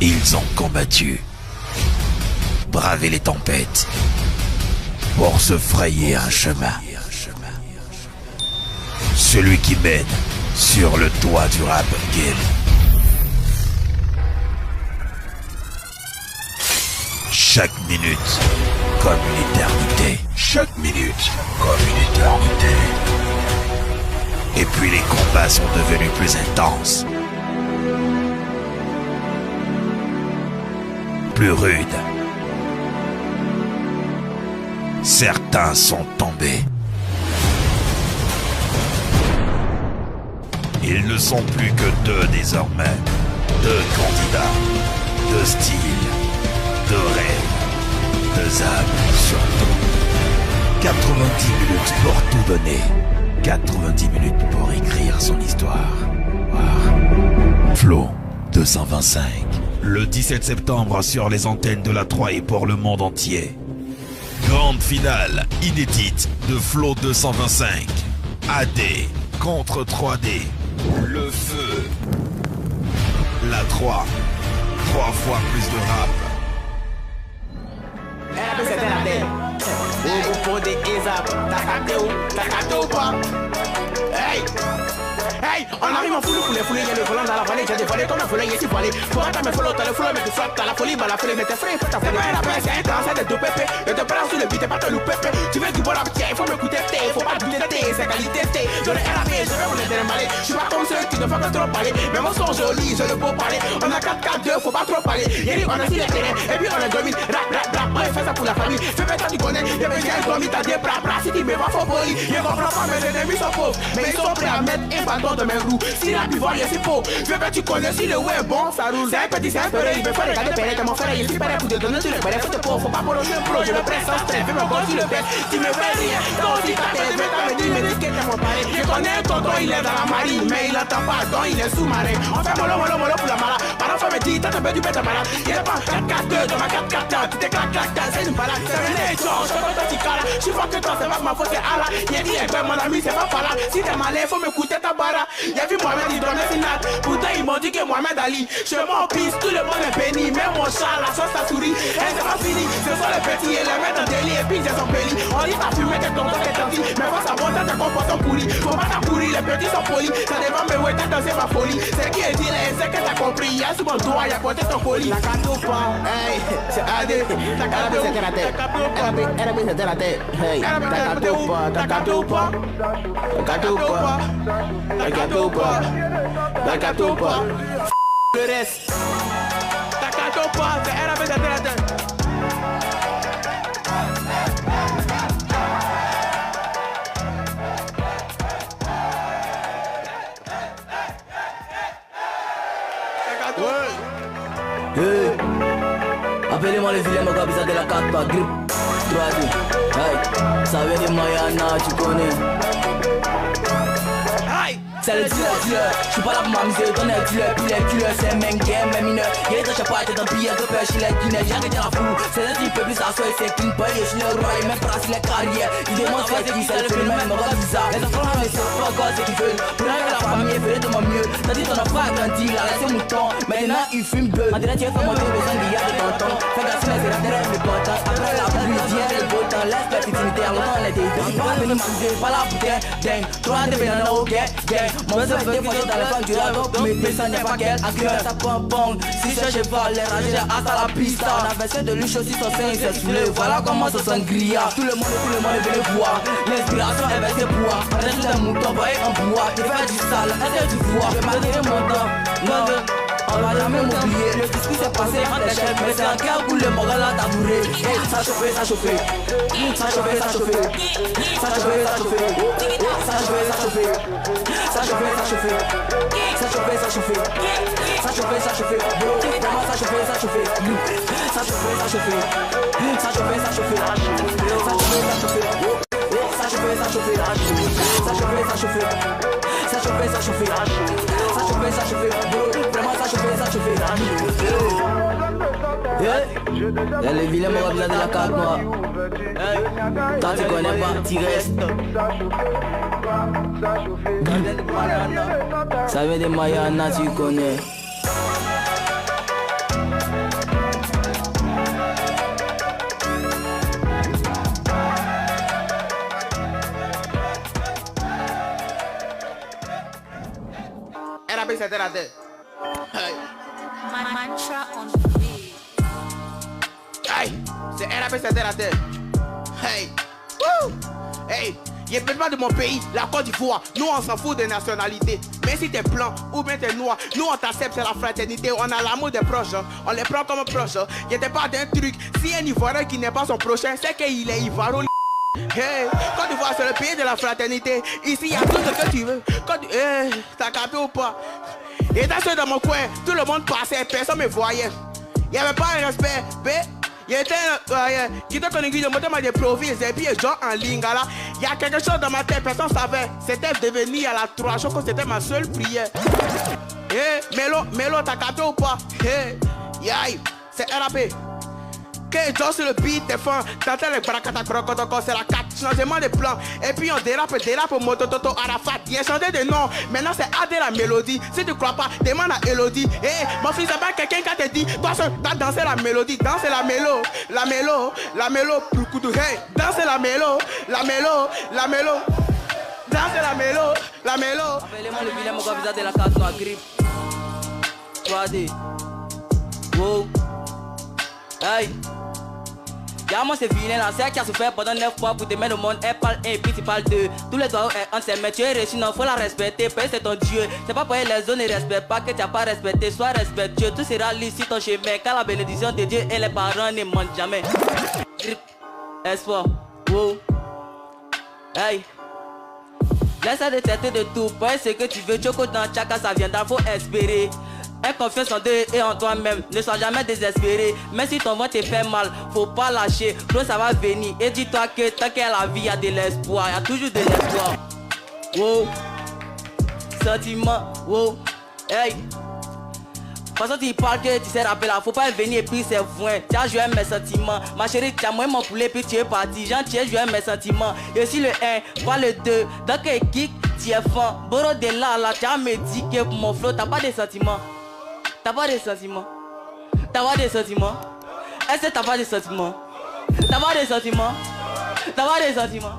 Ils ont combattu, bravé les tempêtes, pour se frayer un chemin. Celui qui mène sur le toit du rap game. Chaque minute comme une éternité. Chaque minute comme une éternité. Et puis les combats sont devenus plus intenses. Plus rudes. Certains sont tombés. Ils ne sont plus que deux désormais. Deux candidats, deux styles, deux rêves, deux âmes surtout. 90 minutes pour tout donner. 90 minutes pour écrire son histoire. Flow 225. Le 17 septembre sur les antennes de la 3 et pour le monde entier. Grande finale inédite de Flow 225. AD contre 3D. Le feu. La 3. 3 fois plus de rap. Hey, on arrive en foule pour les fouler, y'a le volant dans la vallée, j'ai des volets comme un volet, y'a six volets. Faut attendre mes follow, t'as le flow, mais tu frappes, t'as la folie, bah la folie, mais t'es frais, faut t'avoir. C'est pas un rappel, c'est un cancer de deux pépés. Je te balance sur le beat, t'es pas te louper. Tu veux du bon appétit, il faut m'écouter, faut pas douter, c'est qualité, je le RAP, je vais vous les démarrer. Je suis pas comme ceux qui ne font que trop parler. Mais mon son joli, je le beau parler. On a 4-4-2, faut pas trop parler. Y'a dit, on a 6 les terrains, et puis on a domine. Rap, ouais, fais ça pour la famille. Fais pas ça, tu connais, y'a besoin de dormir, t'as des bras, si tu me vois, faut voler. Y'a comprends pas, mes ennemis sont pauvres. Mais ils sont prêts à mettre un bâton de mes roues. Si la buvole est si faux, je veux que tu connais si le ouais est bon, ça roule. C'est un petit, c'est un peu, il veut faire regarder Pérez, mon frère, il est super pour te donner tout le balai. Faut te pauvre, faut pas prolonger un pro, je le presse sans stress, fais me voir sur le bête. Tu me fais rien, quand on dit ta tête, me dit, mais dis que t'es mon pari. Je connais un tonton, il est dans la marine, mais il entend pas, donc il est sous-marin. On fait mollo pour la malade. Par exemple, me dit, t'as tombé du bête à malade. Il est pas 4-4-2, dans ma 4-4-2, tu t'es clac, c'est une balade. C'est une échange, je vois tu cala. Je vois que toi, c'est pas ma faute, c'est Allah. Il a dit, mon ami, c'est pas là. Si t'es malin, faut m'écouter ta bara. Y'a vu Mohamed, il donne finale. Pourtant, ils m'ont dit que Mohamed Ali, je m'en pisse, tout le monde est béni. Même mon chat, la sauce, ta souris, elle c'est pas fini. Ce sont les petits et les mettre en délit, et puis ils sont bénis. On dit, t'as fumé, t'es tonton, t'es tanti. Mais moi, ça monte, t'es comportant pourri. Faut pas t'accourir, les petits sont polis. Ça dépend, mais ouais, t'as dansé ma folie. C'est qui est dit, là, c'est que t'as compris. Y'a sous mon doigt, y'a côté ton colis. La carte ou pas, hey, c'est AD. Ta carte ou pas, ta carte ou pas. RB, c'était la tête, hey. Ta carte ou pas, ta carte ou pas. Ta carte ou pas, ta carte ou pas. Ta carte ou pas. Le reste. Ta carte ou pas, c'est RB, c'était la tête. Hey. Appelez-moi le vilain Mogabisa de la 4 par grip 3D. Hey. Ça vient de Mayana, tu connais. C'est le dealer, j'suis pas là pour m'amuser, donner le dealer, c'est un main game, même mineur. Y'a des trachas pas être dans pire que pêche, il est guiné, j'ai arrêté la foule. C'est un type plus à soi, c'est qu'une paye, je suis le roi, et même pas si les carrières. Ils demandent c'est qui, c'est le phénomène, on va bizarre. Les enfants, mais c'est pas encore ce qu'ils veulent. Pour arriver à la famille, fais de mon mieux. T'as dit t'en as pas grandi, il a laissé mouton. Maintenant il fume bleu. En direct, tu es pas monté, besoin d'il y a de tonton. Fais gaffe, mais c'est la terre, mais content. Après la pluie, viens le beau temps, laisse la petite intimité, avant on était. Pas venir m'amuser, pas là pour gang. 3 de banana au gang. Mon best fait que dans les fans du rap, mais ça n'est pas qu'elle. À cœur, ça pom-pom. Si je cheval, les ragés, hasta la pista. On a versé de luche aussi, son sein, c'est saoulé. Voilà comment ça s'engria. Tout le monde est venu voir. L'inspiration est versée pour moi. Reste un mouton, voyez en bois. Tu fais du sale, est-ce que tu vois? Je vais m'arrêter mon temps. Non, on va jamais m'oublier. Le discours s'est passé en échelle, mais c'est un cœur pour le moral à tabourer. Ça chauffait, ça chauffait. Ça chauffait, ça chauffait. Ça chauffait, ça chauffait. Ça chauffait, ça chauffait. Ça chauffait, ça chauffait. Ça chauffait, ça chauffait. Ça chauffait, ça chauffait. Vraiment, ça chauffait, ça chauffait. Ça chauffait, ça chauffait. Ça chauffait, ça chauffait. Ça chauffait, ça chauffait. Ça chauffait, ça chauffait. Ça chauffait, ça chauffait. Ça chauffait, ça chauffait. Ça chauffait, ça chauffait. Vraiment, ça chauffait, ça chauffait. Y'a les vilains Mogabisa de la 4 noire. Toi tu connais pas, tu restes. Ça vient de Mayana, tu connais. c'était la tête. Hey. Mantra on the beat. Hey, c'est RAP, c'était la tête. Hey, woo. Hey, il est pas de mon pays, la Côte d'Ivoire. Nous on s'en fout des nationalités. Mais si t'es blanc ou bien t'es noir, nous on t'accepte, c'est la fraternité. On a l'amour des proches, hein. On les prend comme proches. Hein. Il était pas d'un truc. Si un Ivoirien qui n'est pas son prochain, c'est qu'il est Ivoiro. Hey, Côte d'Ivoire c'est le pays de la fraternité. Ici il y a tout ce que tu veux. Hey, t'as capté ou pas? Et dans mon coin, tout le monde passait, personne me voyait. Il n'y avait pas un respect. Il y était qui te connaît de monter des profils et puis gens en ligne là. Il y a quelque chose dans ma tête, personne ne savait. C'était devenu à la 3 jours que c'était ma seule prière. Hey, Mélo, t'as capté ou pas? Hey, yaï, c'est RAP. Que Joe sur le beat, t'es fin, t'entends les bracata crocodoko, c'est la 4, changement de plan. Et puis on dérape, motototo, Arafat. Il a changé de nom, maintenant c'est AD la mélodie. Si tu crois pas, demande à Elodie. Hey, mon fils, c'est pas quelqu'un qui te dit, toi seul, t'as dansé la mélodie, danser la mélo, pour coup de hey, danser la mélo, danser la mélo. Appelez-moi le vilain, mon gars, visage de la carte noire, grippe. 3D. Wow. Hey. Y'a-moi c'est vilain là, c'est elle qui a souffert pendant 9 mois pour te mettre au monde. Elle parle 1 puis tu parles 2. Tous les doigts entre ses mains, tu es reçu, non, faut la respecter. Payer c'est ton Dieu. C'est pas pour les zones ne respectent pas que tu n'as pas respecté. Sois respectueux, tout sera lisse sur ton chemin. Car la bénédiction de Dieu et les parents ne mentent jamais. Espoir, wow. Hey. Laisse de traiter de tout, pas ce que tu veux. Choco dans Chaka, ça viendra, faut espérer. Aie confiance en Dieu et en toi-même, ne sois jamais désespéré. Même si ton ventre te fait mal, faut pas lâcher. Toi ça va venir et dis-toi que tant qu'il y a la vie, il y a de l'espoir. Il y a toujours de l'espoir. Wow. Sentiment, wow. Hey. De toute façon tu parles que tu sais rappeler là, faut pas venir et puis c'est voin. Tu as joué mes sentiments, ma chérie, tu as moins mon poulet puis tu es parti. Jean, tu as joué mes sentiments. Et si le 1, pas le 2, donc kick, tu es fan. Boro de là, tu as me dit que pour mon flow, t'as pas de sentiments. T'as pas de sentiments. T'as pas de sentiments. Est-ce que t'as pas de sentiments? T'as pas de sentiments. T'as pas de sentiments.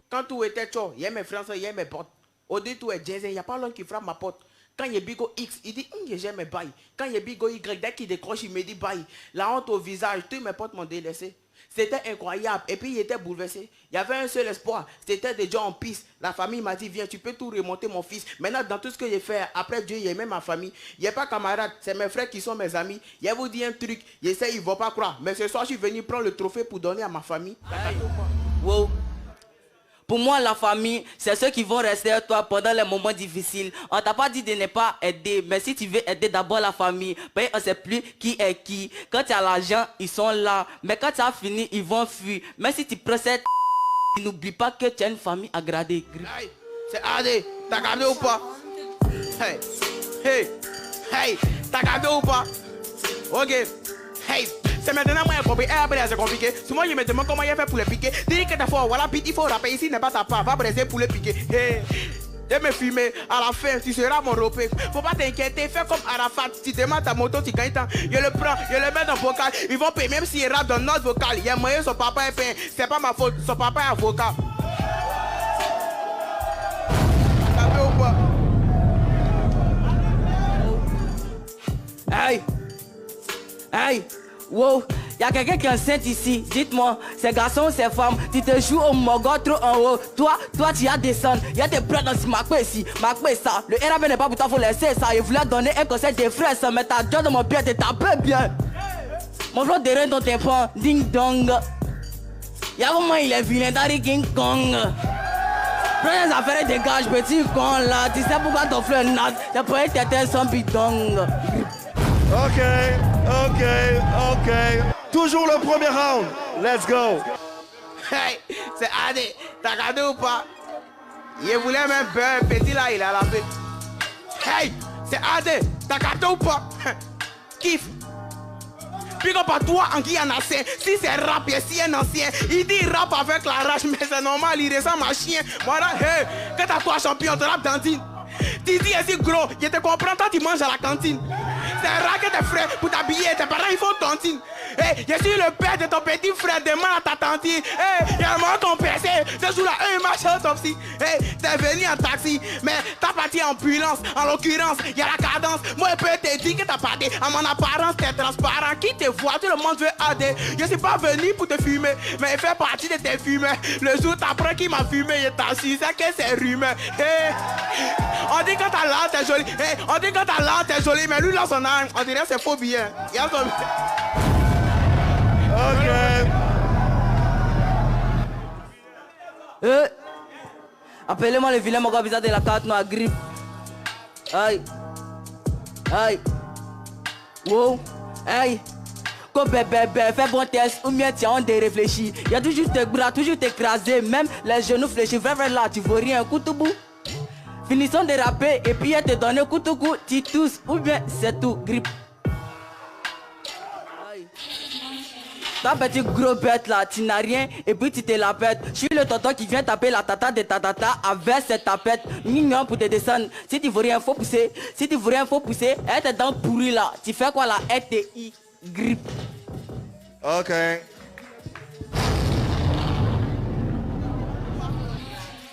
Quand tout était chaud, il y a mes frères, il y a mes potes. Au début, tout est jazz, il n'y a pas l'homme qui frappe ma porte. Quand il y a Bigo X, il dit j'aime mes bails. Quand il y a Bigo Y, dès qu'il décroche, il me dit bye. La honte au visage, tous mes potes m'ont délaissé. C'était incroyable. Et puis il était bouleversé. Il y avait un seul espoir. C'était des gens en piste. La famille m'a dit viens, tu peux tout remonter mon fils. Maintenant dans tout ce que j'ai fait, après Dieu, il y a même ma famille. Il n'y a pas camarades, c'est mes frères qui sont mes amis. Il vous dit un truc, j'essaie, ils ne vont pas croire. Mais ce soir, je suis venu prendre le trophée pour donner à ma famille. Hey. Wow. Pour moi, la famille, c'est ceux qui vont rester à toi pendant les moments difficiles. On t'a pas dit de ne pas aider, mais si tu veux aider d'abord la famille, ben on sait plus qui est qui. Quand tu as l'argent, ils sont là. Mais quand tu as fini, ils vont fuir. Mais si tu procèdes, n'oublie pas que tu as une famille à grader. Hey, c'est AD, t'as gardé ou pas? Hey, t'as gardé ou pas? Ok, hey. C'est maintenant moi j'ai compris, c'est compliqué. Si moi je me demande comment il a fait pour le piquer, dis que t'as fait, voilà, il faut rapper ici, n'est pas ta part, va briser pour le piquer. Hey, de me filmer, à la fin, tu seras mon repère. Faut pas t'inquiéter, fais comme Arafat, tu demandes ta moto, tu gagnes temps. Je le prends, je le mets dans le vocal, ils vont payer même s'il rappe dans notre vocal. Il y a moyen, son papa est peint, c'est pas ma faute, son papa est avocat. T'as fait ou pas? Hey! Hey! Wow! Y'a quelqu'un qui est enceinte ici, dites-moi, ces garçons ou ces femmes, tu te joues au mogot trop en haut. Toi tu as descendu, y'a des brats dans ce macoué ici, macoué ça. Le RAP n'est pas pour toi, faut laisser ça. Il voulait donner un conseil des frères, ça, mais t'as déjà dans mon pied, t'es tapé bien. Mon flot de rein dans tes pans, ding dong. Y'a comment il est vilain, Dari King Kong. Prends les affaires et dégage, petit con là. Tu sais pourquoi ton flot est naze, c'est pour être tête sans bidong. Ok. Toujours le premier round. Let's go. Hey, c'est AD. T'as regardé ou pas? Il voulait même beurre, petit là, il a la paix. Hey, c'est AD. T'as regardé ou pas? Kiff. Puis comme pas toi en qui en a ancien. Si c'est rap, et si un ancien, il dit rap avec la rage, mais c'est normal, il ressemble à chien. Voilà, hey, quand t'as toi champion, tu rap dentine. Tu dis ainsi gros, je te comprends, toi tu manges à la cantine. C'est rare que tes frères, pour t'habiller, tes parents, ils font tontine. Hey, je suis le père de ton petit frère, demande à ta tantine. Hey, il y a un moment qu'on perçait, ce jour-là, eux, marchent autopsie. Hey, t'es venu en taxi, mais t'as parti en ambulance. En l'occurrence, il y a la cadence. Moi, je peux te dire que t'as parti. À mon apparence, t'es transparent. Qui te voit, tout le monde veut aider. Je suis pas venu pour te fumer, mais il fait partie de tes fumeurs. Le jour t'apprends qu'il m'a fumé, je t'assure, c'est que c'est rumeur. Hey, on dit que ta langue t'es jolie. Hey, on dit que ta langue t'es jolie, mais lui, là, son âme, on dirait que c'est faux billet. Il y a son... Ok. Appelez-moi le vilain mon gars de la carte noire grippe. Aïe. Aïe. Wow. Aïe. Comme bébé, fais bon test ou bien tiens on déréfléchit. Y'a toujours tes bras, toujours t'écraser, même les genoux fléchis. Vrai là, tu vois rien, coup tout bout. Finissons de rapper et puis elle te donne coup tout coup, tu tousses ou bien c'est tout, grippe. Ta petit gros bête là, tu n'as rien et puis tu te la pètes. Je suis le tonton qui vient taper la tata de ta tata avec cette tapette. Mignon pour te descendre. Si tu veux rien, faut pousser. Si tu veux rien, faut pousser. Elle te dents pourrie là. Tu fais quoi là? RTI, grippe. Ok.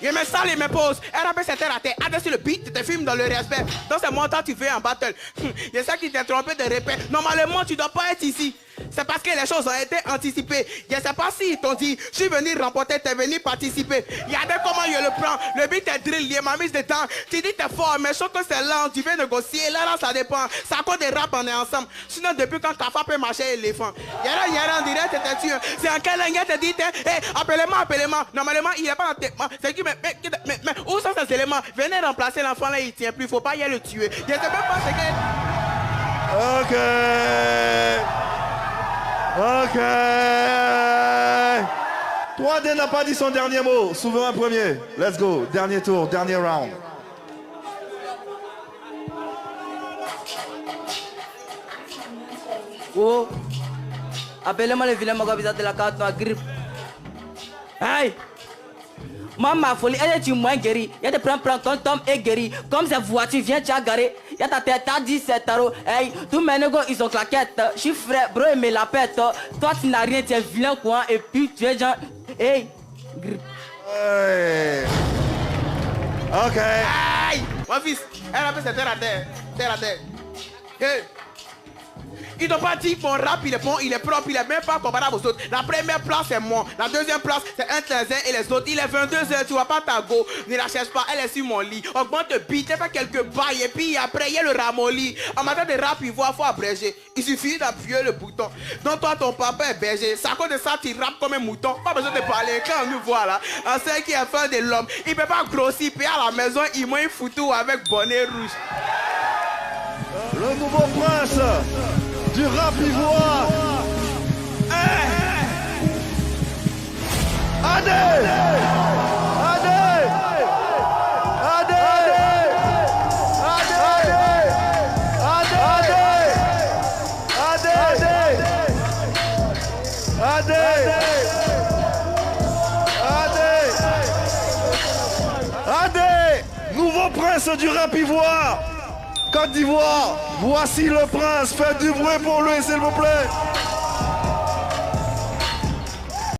Je me sale et me pose. Elle rappelle cette terre à terre. Adresse sur le beat, tu te filmes dans le respect. Dans ce montant, tu fais un battle. Je sais qu'il t'est trompé de répète. Normalement, tu dois pas être ici. C'est parce que les choses ont été anticipées. Je sais pas si t'ont dit, je suis venu remporter, t'es venu participer. Regardez comment je le prends. Le beat est drill, il m'a mis de temps. Tu dis t'es fort, mais je trouve que c'est lent. Tu viens négocier, là, ça dépend. Ça cause des rap, on est ensemble. Sinon, depuis quand Kafa peut marcher éléphant. Yara, on dirait que t'es tué. C'est en quelle langue te dit, hey, appelez-moi. Normalement, il est pas dans tes mains. C'est qui, mais, où sont ces éléments? Venez remplacer l'enfant là, il tient plus. Faut pas y aller le tuer. Je sais même pas ce que. Ok. Ok. 3D n'a pas dit son dernier mot. Souverain premier. Let's go. Dernier tour, dernier round. Oh. Appelez-moi le vilain mon de la carte noire grippe. Hey. Maman, folie, elle est moins guérie. Y'a des plans, ton tom est guéri. Comme cette voiture vient, tu as garé. Y'a ta tête, t'as dit c'est tarot. Hey, tous mes négos, ils ont claquette. Je suis frère, bro, il me la pète. Toi, tu n'as rien, tu es vilain, quoi. Et puis, tu es genre. Hey, grippe. Hey. Ok. Aïe! Mon fils, elle appelle cette terre à terre. Terre à terre. Hey. Ils n'ont pas dit que mon rap il est bon, il est propre, il est même pas comparable aux autres. La première place c'est moi, la deuxième place c'est un les uns et les autres. Il est 22h, tu vois pas ta go, ne la cherche pas, elle est sur mon lit. Augmente le beat, fais quelques bails et puis après il y a le ramolli. En matière de rap, il faut abréger. Il suffit d'appuyer le bouton. Donc toi ton papa est berger, c'est à cause de ça tu rappes comme un mouton. Pas besoin de parler, quand on nous voit là, on sait qu'il est fan de l'homme. Il peut pas grossir, puis à la maison il met un foutu avec bonnet rouge. Le nouveau prince du rap ivoire. Adé. Nouveau prince du rap ivoire. Côte d'Ivoire, voici le prince. Faites du bruit pour lui, s'il vous plaît.